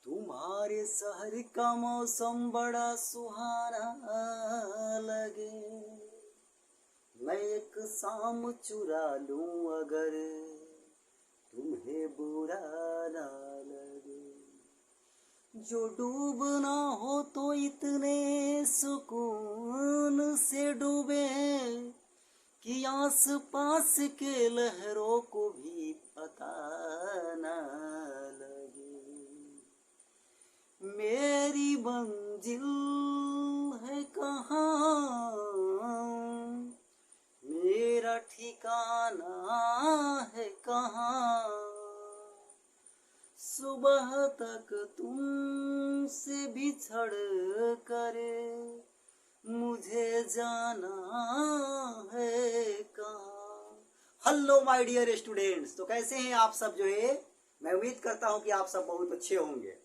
तुम्हारे शहर का मौसम बड़ा सुहाना लगे, मैं एक शाम चुरा लूं अगर तुम्हें बुरा ना लगे। जो डूबना हो तो इतने सुकून से डूबे कि आस पास के लहरों को भी पता ना लगे। मेरी मंजिल है कहाँ, मेरा ठिकाना है कहाँ, सुबह तक तुमसे बिछड़ कर मुझे जाना है कहाँ। हेलो माय डियर स्टूडेंट्स, तो कैसे हैं आप सब जो है। मैं उम्मीद करता हूं कि आप सब बहुत अच्छे होंगे।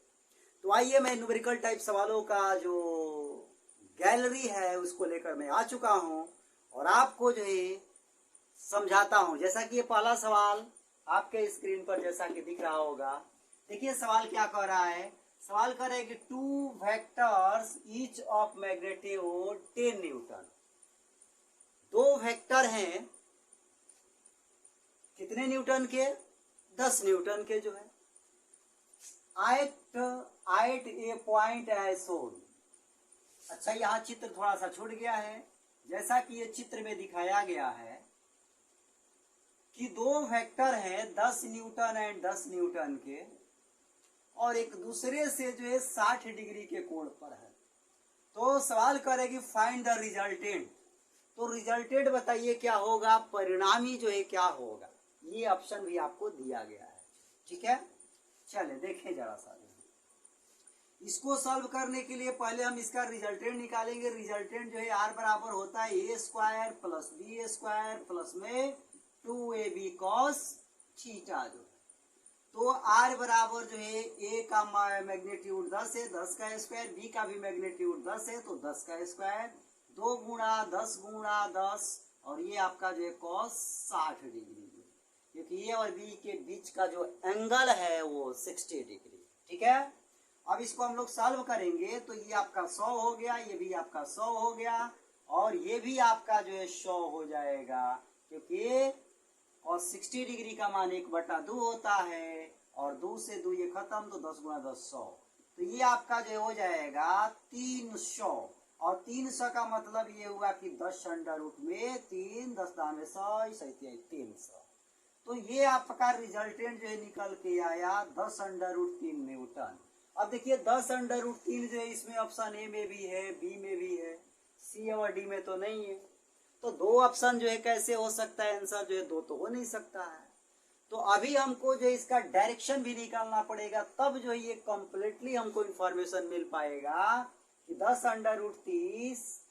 तो आइए, मैं न्यूमेरिकल टाइप सवालों का जो गैलरी है उसको लेकर मैं आ चुका हूं और आपको जो है समझाता हूं। जैसा कि ये पहला सवाल आपके स्क्रीन पर जैसा कि दिख रहा होगा, देखिए सवाल क्या कह रहा है। सवाल कह रहा है कि 2 vectors each of magnitude 10 Newton. 2 vector हैं, कितने न्यूटन के? 10 न्यूटन के जो है। एट ए पॉइंट एज शोन। अच्छा, यहाँ चित्र थोड़ा सा छूट गया है। जैसा कि ये चित्र में दिखाया गया है कि 2 वेक्टर हैं 10 न्यूटन एंड 10 न्यूटन के, और एक दूसरे से जो है 60 डिग्री के कोण पर है। तो सवाल करेगी फाइंड द रिजल्टेंट। तो रिजल्टेंट बताइए क्या होगा, परिणामी जो है क्या होगा। ये ऑप्शन भी आपको दिया गया है, ठीक है। चले देखें जरा सा। इसको सॉल्व करने के लिए पहले हम इसका रिजल्टेंट निकालेंगे। रिजल्टेंट जो है आर बराबर होता है A square plus B square plus में 2ab cos थीटा जो है। तो आर बराबर जो है ए का मैग्नीट्यूड 10 है, 10 का स्क्वायर, बी का भी मैग्नीट्यूड 10 है तो 10 का स्क्वायर, 2 गुणा 10 गुणा 10, और ये आपका जो है cos 60 डिग्री, क्योंकि ए और बी के बीच का जो एंगल है वो 60 डिग्री, ठीक है। अब इसको हम लोग सॉल्व करेंगे तो ये आपका 100 हो गया, ये भी आपका 100 हो गया, और ये भी आपका जो है 100 हो जाएगा, क्योंकि cos 60 डिग्री का मान 1/2 होता है, और 2 से 2 ये खत्म, तो 10 गुणा 10 100। तो ये आपका जो हो जाएगा 300, और 300 का मतलब ये हुआ कि 10 अंडर रूट में 3, 10 दामे 100, 300। तो ये आपका रिजल्टेंट जो है निकल के आया 10 अंडर रूट 3 न्यूटन। अब देखिए 10 अंडर रूट 3 जो है इसमें ऑप्शन ए में भी है, बी में भी है, सी और डी में तो नहीं है। तो 2 ऑप्शन जो है कैसे हो सकता है, आंसर जो है 2 तो हो नहीं सकता है। तो अभी हमको जो है इसका डायरेक्शन भी निकालना पड़ेगा, तब जो है ये कंप्लीटली हमको इंफॉर्मेशन मिल पाएगा कि 10 under root 30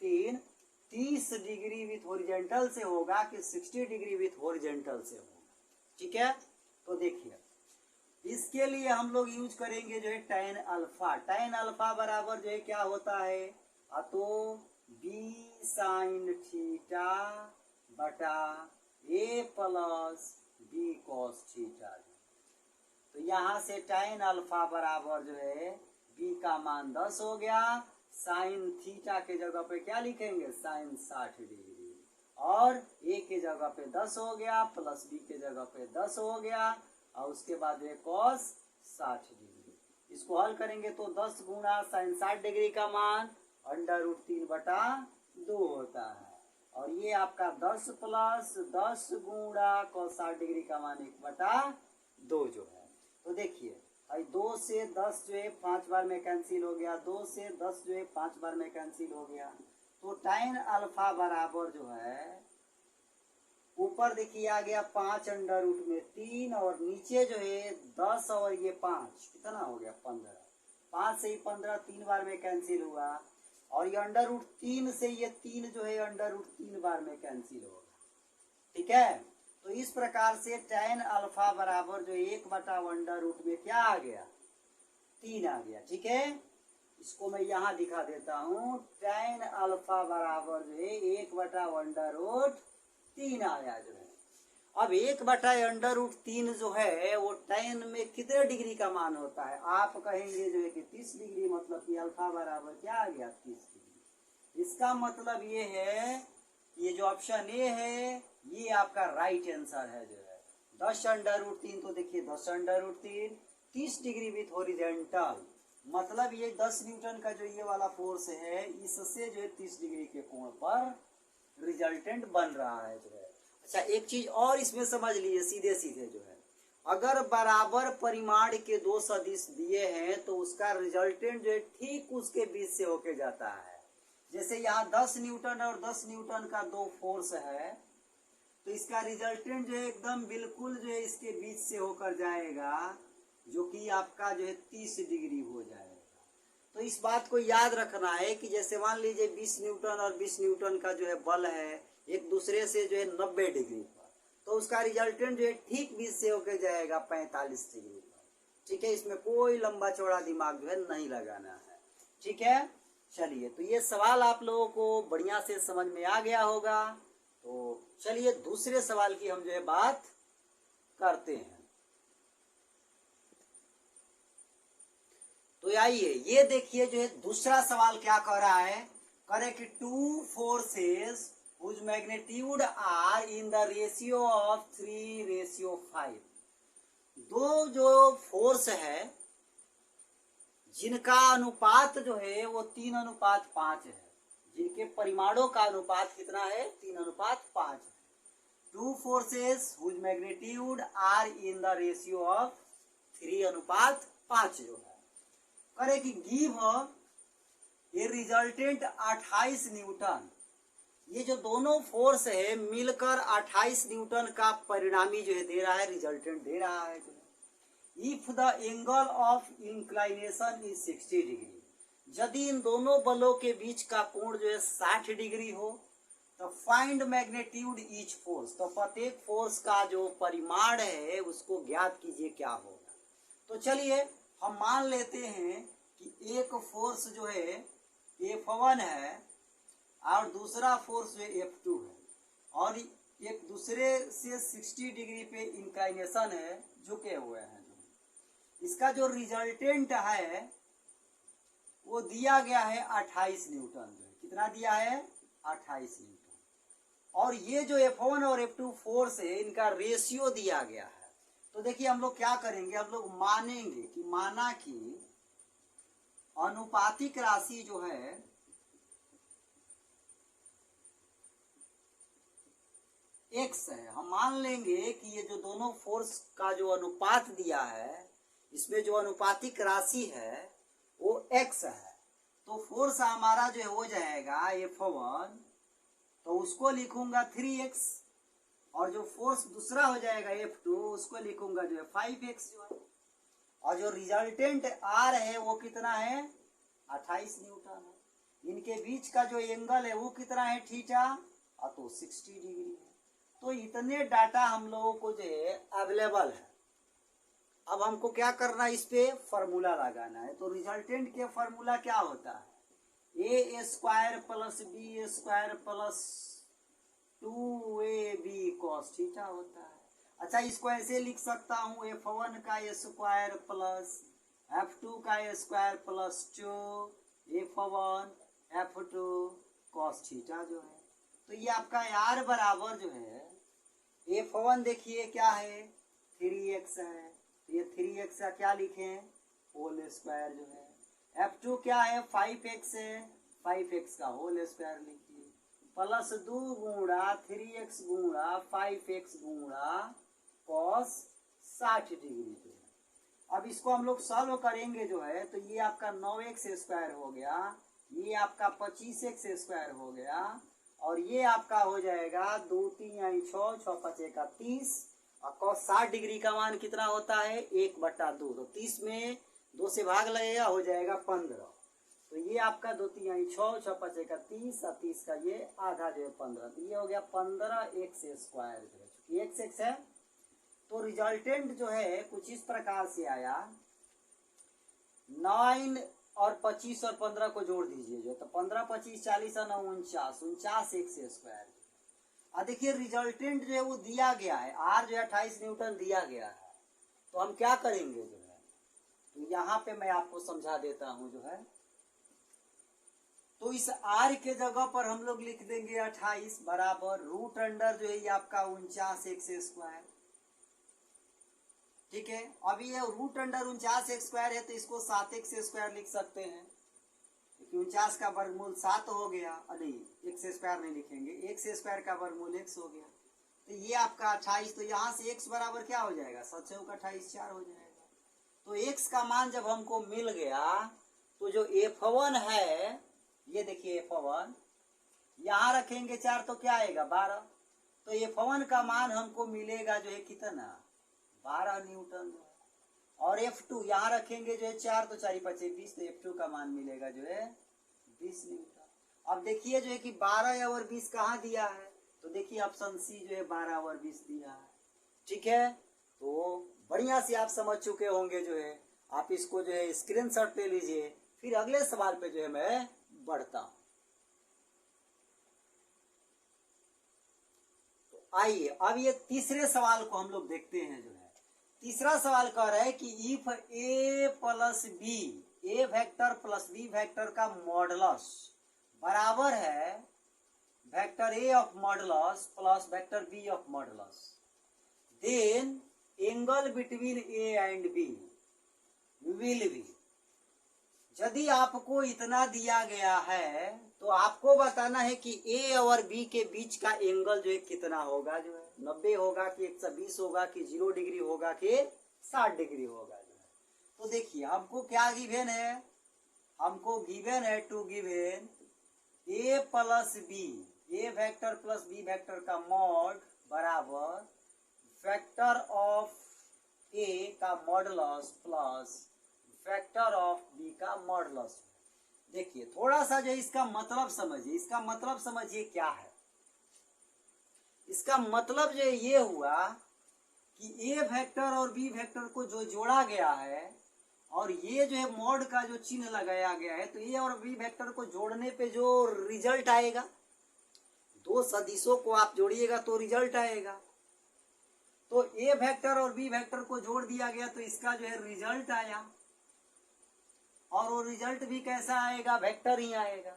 degree with horizontal से होगा कि 60 डिग्री विथ हॉरिजॉन्टल से होगा, ठीक है। तो देखिए इसके लिए हम लोग यूज करेंगे जो है tan अल्फा। tan अल्फा बराबर जो है क्या होता है, तो बी साइन थीटा बटा ए प्लस बी कॉस थीटा। तो यहाँ से tan अल्फा बराबर जो है बी का मान 10 हो गया, साइन थीटा के जगह पे क्या लिखेंगे, साइन 60 डिग्री, और ए के जगह पे 10 हो गया, प्लस बी के जगह पे 10 हो गया, और उसके बाद ये cos 60 डिग्री। इसको हल करेंगे तो 10 गुणा साइन 60 डिग्री का मान अंडर रूट 3/2 होता है, और ये आपका 10 प्लस 10 गुणा cos 60 डिग्री का मान 1/2 जो है। तो देखिए 2 से 10 जो है 5 बार में कैंसिल हो गया, 2 से 10 जो है 5 बार में कैंसिल हो गया। तो tan अल्फा बराबर जो है ऊपर देखिए आ गया 5 अंडर रूट में 3, और नीचे जो है 10 और ये 5 कितना हो गया 15, 5 से ही 15 3 बार में कैंसिल हुआ, और ये अंडर रूट 3 से ये 3 जो है अंडर रूट 3 बार में कैंसिल होगा, ठीक है। तो इस प्रकार से tan अल्फा बराबर जो 1/, अंडर रूट में क्या आ गया 3 आ गया, ठीक है। इसको मैं यहाँ दिखा देता हूँ, tan अल्फा बराबर जो है 1/, अंडर रूट 3 आया जो है। अब 1/√3 जो है वो tan में कितने डिग्री का मान होता है? आप कहेंगे जो है कि 30 डिग्री, मतलब कि अल्फा बराबर क्या आ गया? 30 डिग्री। इसका मतलब ये है, ये जो ऑप्शन ए है ये आपका राइट आंसर है जो है 10√3। तो देखिए 10√3 30 डिग्री विथ हॉरिजॉन्टल, मतलब ये 10 न्यूटन का जो ये वाला फोर्स है इससे जो है 30 डिग्री के कोण पर रिजल्टेंट बन रहा है जो है। अच्छा, एक चीज और इसमें समझ लीजिए सीधे सीधे जो है, अगर बराबर परिमाण के दो सदिश दिए हैं तो उसका रिजल्टेंट जो है ठीक उसके बीच से होके जाता है। जैसे यहाँ 10 न्यूटन और 10 न्यूटन का दो फोर्स है, तो इसका रिजल्टेंट जो है एकदम बिल्कुल जो है इसके बीच से होकर जाएगा, जो कि आपका जो है 30 डिग्री हो जाएगा। तो इस बात को याद रखना है कि जैसे मान लीजिए 20 न्यूटन और 20 न्यूटन का जो है बल है एक दूसरे से जो है 90 डिग्री पर, तो उसका रिजल्टेंट जो है ठीक बीच से होकर जाएगा 45 डिग्री पर। ठीक है, इसमें कोई लंबा चौड़ा दिमाग जो है नहीं लगाना है। ठीक है, चलिए, तो ये सवाल आप लोगों को बढ़िया से समझ में आ गया होगा। तो चलिए दूसरे सवाल की हम जो है बात करते हैं। तो आइए ये देखिए जो है दूसरा सवाल क्या कह रहा है, कह रहे कि two forces whose magnitude are in the ratio of 3:5। दो जो फोर्स है जिनका अनुपात जो है वो 3:5 है, जिनके परिमाणों का अनुपात कितना है? 3:5 है। Two forces whose magnitude are in the ratio of 3:5 जो है, करे कि गिव ये रिजल्टेंट 28 न्यूटन। ये जो दोनों फोर्स है मिलकर 28 न्यूटन का परिणामी जो है दे रहा है, रिजल्टेंट दे रहा है जो है। If the angle of inclination is 60 degree, यदि इन दोनों बलों के बीच का कोण जो है 60 डिग्री हो, तो फाइंड मैग्नीट्यूड ईच फोर्स, तो प्रत्येक फोर्स का जो परिमाण है उसको ज्ञात कीजिए क्या होगा। तो चलिए हम मान लेते हैं कि एक फोर्स जो है F1 है और दूसरा फोर्स जो है F2 है, और एक दूसरे से 60 डिग्री पे इंक्लाइनेशन है, झुके हुए हैं। जो इसका जो रिजल्टेंट है वो दिया गया है 28 न्यूटन। जो है कितना दिया है? 28 न्यूटन। और ये जो F1 और F2 फोर्स है इनका रेशियो दिया गया है। तो देखिए हम लोग क्या करेंगे, हम लोग मानेंगे कि माना कि अनुपातिक राशि जो है x है। हम मान लेंगे कि ये जो दोनों फोर्स का जो अनुपात दिया है इसमें जो अनुपातिक राशि है वो x है। तो फोर्स हमारा जो है हो जाएगा F1, तो उसको लिखूंगा 3x, और जो फोर्स दूसरा हो जाएगा F2 उसको लिखूंगा जो है 5x जो है। और जो रिजल्टेंट R है वो कितना है? 28 न्यूटन है। इनके बीच का जो एंगल है वो कितना है? थीटा, और तो 60 डिग्री है। तो इतने डाटा हम लोगों को जो है अवेलेबल है। अब हमको क्या करना है, इस पे फॉर्मूला लगाना है। तो रिजल्टेंट के फॉर्मूला क्या होता है? a² + b² + 2ab cos theta होता है। अच्छा, इसको ऐसे लिख सकता हूँ F1 का स्क्वायर प्लस F2 का square plus 2 F1 F2 cos theta जो है। तो ये आपका R बराबर जो है F1 देखिए क्या है? 3x है, तो ये 3x का क्या लिखें? होल स्क्वायर जो है। F2 क्या है? 5x है, 5x का होल स्क्वायर लिखिए, प्लस 2 गुणा 3x गुणा 5x गुणा cos 60 डिग्री जो है। अब इसको हम लोग सॉल्व करेंगे जो है, तो ये आपका 9x² हो गया, ये आपका 25x² हो गया, और ये आपका हो जाएगा 2 3 यानी 6 6 5 का 30, और cos 60 डिग्री का मान कितना होता है? 1/2। तो 30 में 2 से भाग लगेगा, हो जाएगा 15। तो ये आपका 2 3 यानी 6 6 5 का 30, और 30 का ये आधा जो है 15। तो ये हो गया 15x² जो है, चूंकि x है। तो रिजल्टेंट जो है कुछ इस प्रकार से आया, 9 और 25 और 15 को जोड़ दीजिए जो, तो 15 25 40 और 9 49 49x²। और देखिए रिजल्टेंट जो है वो दिया गया है, आर जो है 28 न्यूटन दिया गया है। तो हम क्या करेंगे जो है, तो यहाँ पे मैं आपको समझा देता हूं जो है। तो इस आर के जगह पर हम लोग लिख देंगे 28 बराबर रूट अंडर जो है ये आपका 49x²। ठीक है, अब ये रूट अंडर 49x² है तो इसको 7x² लिख सकते हैं, क्योंकि 49 का वर्गमूल 7 हो गया। अरे x² नहीं लिखेंगे, x² का वर्गमूल x हो गया। तो ये आपका 28, तो यहाँ से x बराबर क्या हो जाएगा, 7 × 28 4 हो जाएगा। तो x का मान जब हमको मिल गया तो जो f1 है, ये देखिए f1 यहाँ रखेंगे 4 तो क्या आएगा 12। तो f1 का मान हमको मिलेगा जो है कितना, 12 न्यूटन। और F2 यहाँ रखेंगे जो है 4 तो 4 × 5 = 20, तो F2 का मान मिलेगा जो है 20 न्यूटन। अब देखिए जो है कि 12 और 20 कहाँ दिया है, तो देखिए ऑप्शन सी जो है 12 और 20 दिया है। ठीक है, तो बढ़िया से आप समझ चुके होंगे जो है, आप इसको जो है स्क्रीनशॉट ले लीजिए। फिर अगले सवाल पे जो है मैं बढ़ता हूं। तो आइए अब ये तीसरे सवाल को हम लोग देखते हैं जो है। तीसरा सवाल कह रहा है कि if a + b, a vector plus b vector का मॉडुलस बराबर है vector a of modulus plus vector b of modulus, then angle between a and b will be. यदि आपको इतना दिया गया है तो आपको बताना है कि a और b के बीच का एंगल जो है कितना होगा, जो है 90 होगा कि 120 होगा कि 0 डिग्री होगा कि 60 डिग्री होगा जो है। तो देखिए हमको क्या गिवन है, हमको गिवन है two given a + b, a vector plus b vector का मॉड बराबर वेक्टर ऑफ a का modulus plus vector of b का मॉडुलस। देखिए थोड़ा सा जो इसका मतलब समझिए, इसका मतलब समझिए क्या है। इसका मतलब जो ये हुआ कि a वेक्टर और b वेक्टर को जो जोड़ा गया है और ये जो है मॉड का जो चिन्ह लगाया गया है, तो a और b वेक्टर को जोड़ने पे जो रिजल्ट आएगा, दो सदिशों को आप जोड़िएगा तो रिजल्ट आएगा। तो a वेक्टर और b वेक्टर को जोड़ दिया गया तो इसका जो है रिजल्ट आया, और वो रिजल्ट भी कैसा आएगा, वेक्टर ही आएगा।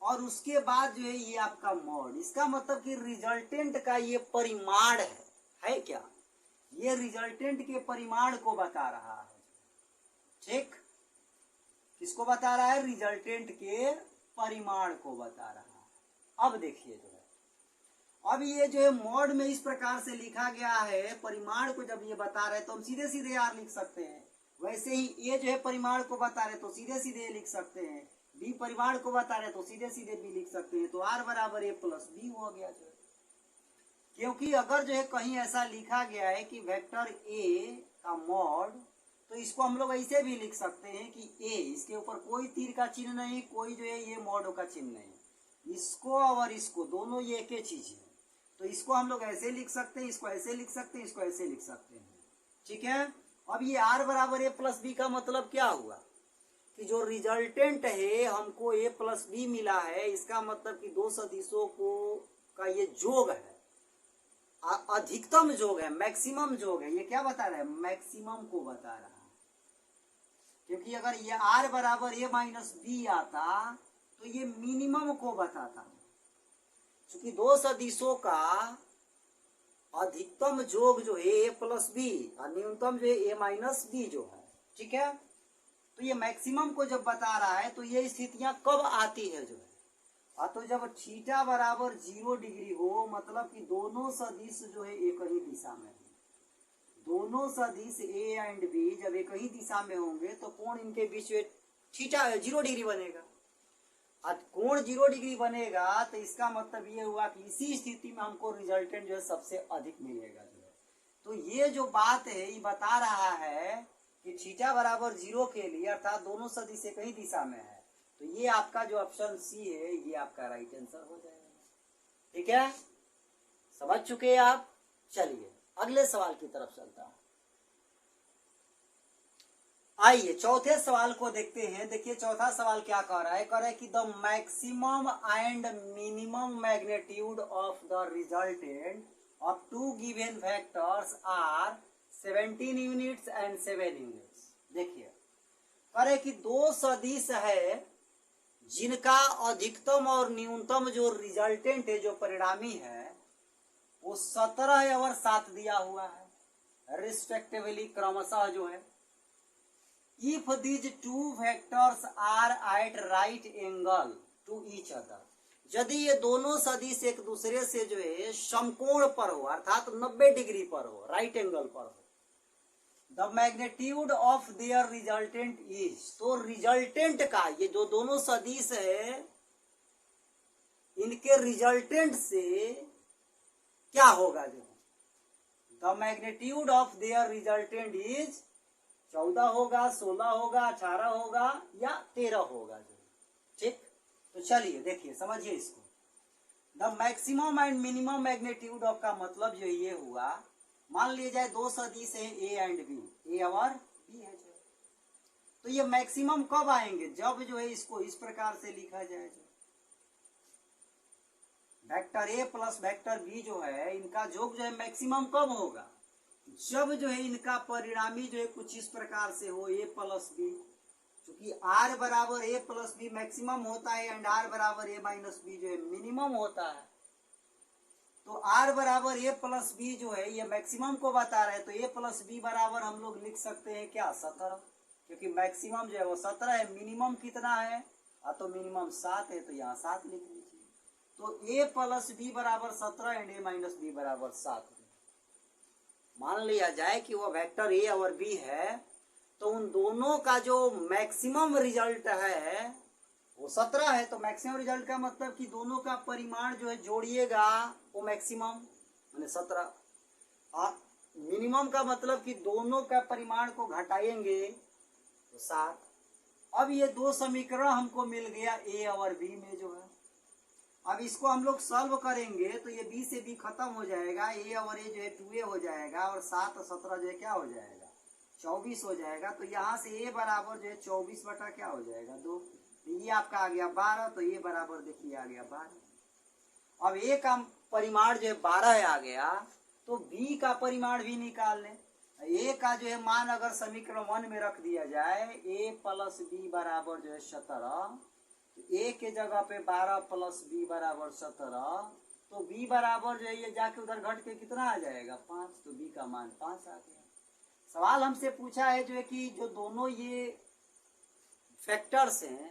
और उसके बाद जो है ये आपका मॉड, इसका मतलब कि रिजल्टेंट का ये परिमाण है क्या, ये रिजल्टेंट के परिमाण को बता रहा है। ठीक, किसको बता रहा है, रिजल्टेंट के परिमाण को बता रहा है। अब देखिए जो है, अब ये जो है मॉड में इस प्रकार से लिखा गया है, परिमाण को जब ये बता रहे तो हम सीधे सीधे आर लिख सकते हैं। वैसे ही ये जो है परिमाण को बता रहे तो सीधे सीधे लिख सकते हैं, बी परिमाण को बता रहे तो सीधे सीधे बी लिख सकते हैं। तो आर बराबर a + b हो गया जो है। क्योंकि अगर जो है कहीं ऐसा लिखा गया है कि वेक्टर a का मॉड, तो इसको हम लोग ऐसे भी लिख सकते हैं कि a, इसके ऊपर कोई तीर का चिन्ह नहीं, कोई जो है ये मॉड का चिन्ह नहीं, इसको और इसको दोनों ये एक ही चीज है। तो इसको हम लोग ऐसे लिख सकते हैं, इसको ऐसे लिख सकते हैं, इसको ऐसे लिख सकते हैं। ठीक है, अब ये r बराबर a + b का मतलब क्या हुआ कि जो रिजल्टेंट है हमको a + b मिला है, इसका मतलब कि दो सदिशों को का ये योग है, अधिकतम योग है, मैक्सिमम योग है। ये क्या बता रहा है, मैक्सिमम को बता रहा है। क्योंकि अगर ये r बराबर a - b आता तो ये मिनिमम को बताता, क्योंकि दो सदिशों का अधिकतम योग जो है a + b और न्यूनतम जो है a - b जो है। ठीक है, तो ये मैक्सिमम को जब बता रहा है तो ये स्थितियां कब आती है जो है, तो जब थीटा बराबर 0 डिग्री हो, मतलब कि दोनों सदिश जो है एक ही दिशा में, दोनों सदिश a एंड b जब एक ही दिशा में होंगे तो कोण इनके बीच में थीटा 0 डिग्री बनेगा। अब कोण 0 डिग्री बनेगा तो इसका मतलब ये हुआ कि इसी स्थिति में हमको रिजल्टेंट जो है सबसे अधिक मिलेगा जो है। तो ये जो बात है ये बता रहा है कि थीटा बराबर 0 के लिए, अर्थात दोनों सदिश एक ही दिशा में है, तो ये आपका जो ऑप्शन सी है ये आपका राइट आंसर हो जाएगा। ठीक है, समझ चुके हैं आप। चलिए अगले सवाल की तरफ चलता हूं। आइए चौथे सवाल को देखते हैं। देखिए चौथा सवाल क्या कह रहा है, कह रहा है कि the maximum and minimum magnitude of the resultant of two given vectors are 17 units and 7 units. देखिए कह रहे कि दो सदिश है जिनका अधिकतम और न्यूनतम जो रिजल्टेंट है, जो परिणामी है, वो 17 और 7 दिया हुआ है रिस्पेक्टिवली, क्रमशः जो है। If these two vectors are at right angle to each other, यदि ये दोनों सदिश एक दूसरे से जो है समकोण पर हो, अर्थात 90 डिग्री पर हो, राइट एंगल पर हो, the magnitude of their resultant is, तो रिजल्टेंट का, ये जो दोनों सदिश है इनके रिजल्टेंट से क्या होगा, जो the magnitude of their resultant is 14 होगा, 16 होगा, 18 होगा या 13 होगा जो। ठीक, तो चलिए देखिए समझिए इसको। The maximum and minimum magnitude of का मतलब जो ये हुआ, मान लिया जाए दो सदिश है ए एंड बी, ए और बी है जो, तो ये मैक्सिमम कब आएंगे, जब जो है इसको इस प्रकार से लिखा जाए, जो vector A plus vector B जो है इनका योग जो है मैक्सिमम कब होगा, जब जो है इनका परिणामी जो है कुछ इस प्रकार से हो, ए प्लस बी, क्योंकि आर बराबर ए प्लस बी मैक्सिमम होता है एंड आर बराबर ए माइनस बी जो है मिनिमम होता है। तो आर बराबर ए प्लस बी जो है ये मैक्सिमम को बता रहे हैं, तो ए प्लस बी बराबर हम लोग लिख सकते हैं क्या, 17, क्योंकि मैक्सिमम जो है वो 17 है, मिनिमम कितना है, तो मिनिमम 7 है, तो यहाँ 7 लिख लीजिए। तो ए प्लस बी बराबर 17 एंड ए माइनस बी बराबर 7। मान लिया जाए कि वो वेक्टर ए और बी है, तो उन दोनों का जो मैक्सिमम रिजल्ट है वो 17 है। तो मैक्सिमम रिजल्ट का मतलब कि दोनों का परिमाण जो है जोड़िएगा वो मैक्सिमम माने 17, और मिनिमम का मतलब कि दोनों का परिमाण को घटाएंगे तो 7। अब ये दो समीकरण हमको मिल गया ए और बी में जो है। अब इसको हम लोग सॉल्व करेंगे तो ये b से b खत्म हो जाएगा, a और a जो है 2a हो जाएगा, और 7 और 17 जो है क्या हो जाएगा, 24 हो जाएगा। तो यहाँ से a बराबर जो है 24 बटा क्या हो जाएगा 2, तो ये आपका आ गया 12, तो a बराबर देखिए आ गया 12। अब a का परिमाण जो है 12 आ गया, तो b का परिमाण भी निकाल लें। a का जो है मान अगर समीकरण 1 में रख दिया जाए, a प्लस b बराबर जो है 17, ए के जगह पे 12 प्लस बी बराबर 17, तो बी बराबर जो है ये जाके उधर घट के कितना आ जाएगा 5, तो बी का मान 5 आ गया। सवाल हमसे पूछा है जो है कि जो दोनों ये फैक्टर्स हैं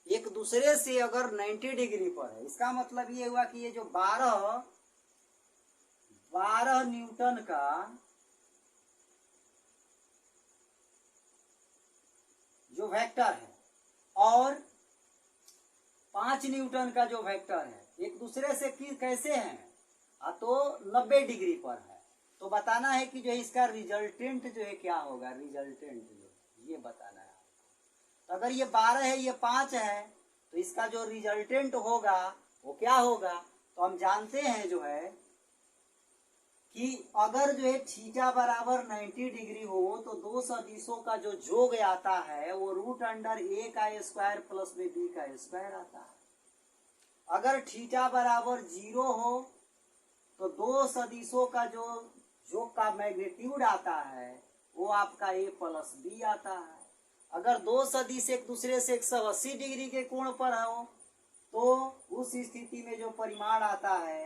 एक दूसरे से अगर 90 डिग्री पर है, इसका मतलब ये हुआ कि ये जो 12 न्यूटन का जो वेक्टर है और 5 न्यूटन का जो वेक्टर है एक दूसरे से कैसे हैं, तो 90 डिग्री पर है। तो बताना है कि जो इसका रिजल्टेंट जो है क्या होगा, रिजल्टेंट जो ये बताना है। तो अगर ये 12 है ये 5 है, तो इसका जो रिजल्टेंट होगा वो क्या होगा, तो हम जानते हैं जो है कि अगर जो है थीटा बराबर 90 डिग्री हो तो दो सदिशों का जो योग आता है वो रूट अंडर ए का स्क्वायर प्लस में बी का स्क्वायर आता है। अगर थीटा बराबर 0 हो तो दो सदिशों का जो योग का मैग्नीट्यूड आता है वो आपका ए प्लस बी आता है। अगर दो सदिश एक दूसरे से 180 डिग्री के कोण पर हो तो उस स्थिति में जो परिमाण आता है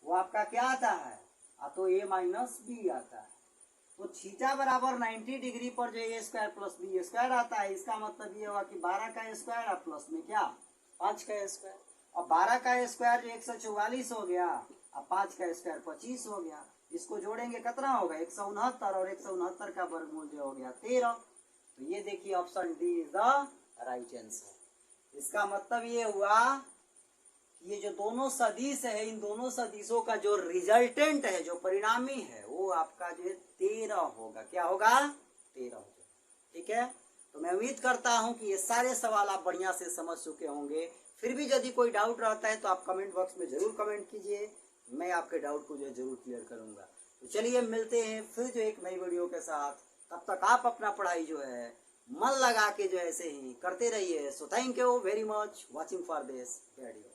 वो आपका क्या आता है, तो ए माइनस बी आता है। तो थीटा बराबर 90 डिग्री पर जो ए स्क्वायर प्लस बी स्क्वायर आता है, इसका मतलब ये हुआ कि 12 का स्क्वायर और प्लस में क्या 5 का स्क्वायर, और 12 का स्क्वायर जो 144 हो गया और 5 का स्क्वायर 25 हो गया। इसको जोड़ेंगे कितना होगा 169, और 169 का वर्गमूल जो हो गया 13। तो ये देखिए option D is the right answer. इसका मतलब ये हुआ ये जो दोनों सदिश है इन दोनों सदिशों का जो रिजल्टेंट है जो परिणामी है वो आपका जो है 13 होगा। क्या होगा 13 होगा। ठीक है, तो मैं उम्मीद करता हूं कि ये सारे सवाल आप बढ़िया से समझ चुके होंगे। फिर भी यदि कोई डाउट रहता है तो आप कमेंट बॉक्स में जरूर कमेंट कीजिए, मैं आपके डाउट को जो है जरूर क्लियर करूंगा। तो चलिए मिलते हैं फिर जो एक नई वीडियो के साथ। तब तक आप अपना पढ़ाई जो है मन लगा के जो ऐसे ही करते रहिए। So thank you very much watching for this video.